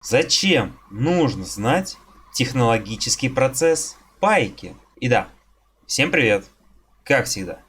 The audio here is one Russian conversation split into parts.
Зачем нужно знать технологический процесс пайки? И да, всем привет, как всегда.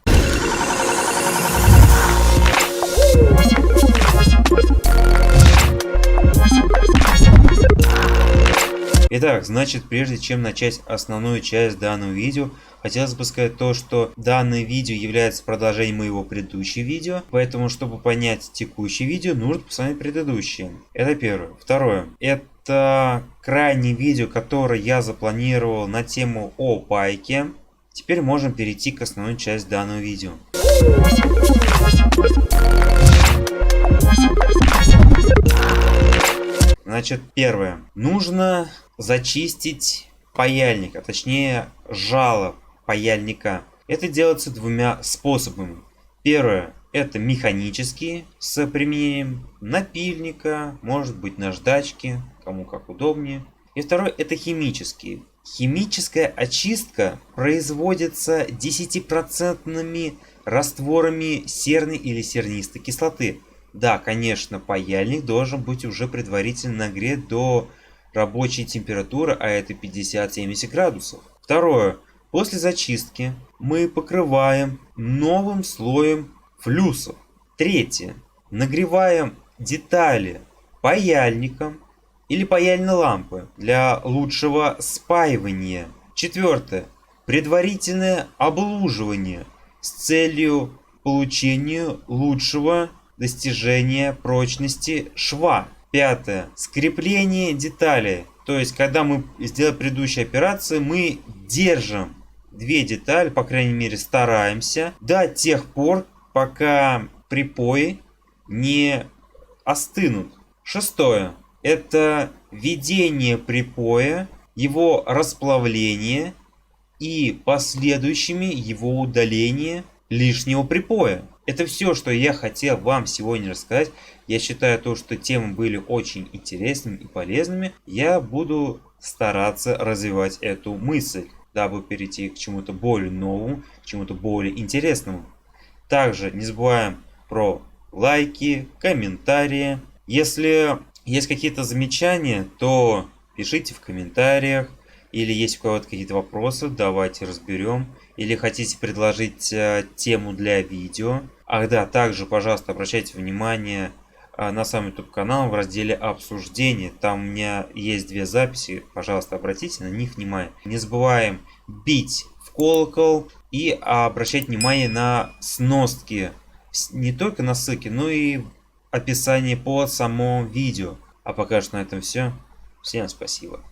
Итак, значит, прежде чем начать основную часть данного видео, хотелось бы сказать то, что данное видео является продолжением моего предыдущего видео, поэтому, чтобы понять текущее видео, нужно посмотреть предыдущее. Это первое. Второе. Это крайнее видео, которое я запланировал на тему о пайке. Теперь можем перейти к основной части данного видео. Значит, первое. Нужно зачистить паяльник, а точнее жало паяльника. Это делается двумя способами. Первое. Это механические, с применением напильника, может быть наждачки, кому как удобнее. И второе. Это химические. Химическая очистка производится 10% растворами серной или сернистой кислоты. Да, конечно, паяльник должен быть уже предварительно нагрет до рабочей температуры, а это 50-70 градусов. Второе. После зачистки мы покрываем новым слоем флюсов. Третье. Нагреваем детали паяльником или паяльной лампы для лучшего спаивания. Четвертое. Предварительное облуживание с целью получения лучшего достижения прочности шва. Пятое. Скрепление деталей. То есть, когда мы сделали предыдущие операции, мы держим две детали, по крайней мере стараемся, до тех пор, пока припои не остынут. Шестое. Это введение припоя, его расплавление и последующими его удаление лишнего припоя. Это все, что я хотел вам сегодня рассказать. Я считаю то, что темы были очень интересными и полезными. Я буду стараться развивать эту мысль, дабы перейти к чему-то более новому, к чему-то более интересному. Также не забываем про лайки, комментарии. Если есть какие-то замечания, то пишите в комментариях. Или есть у кого-то какие-то вопросы, давайте разберем. Или хотите предложить тему для видео. Ах да, также, пожалуйста, обращайте внимание на сам YouTube канал в разделе обсуждения. Там у меня есть две записи, пожалуйста, обратите на них внимание. Не забываем бить в колокол и обращать внимание на сноски. Не только на ссылки, но и описание по самому видео. А пока что на этом все. Всем спасибо.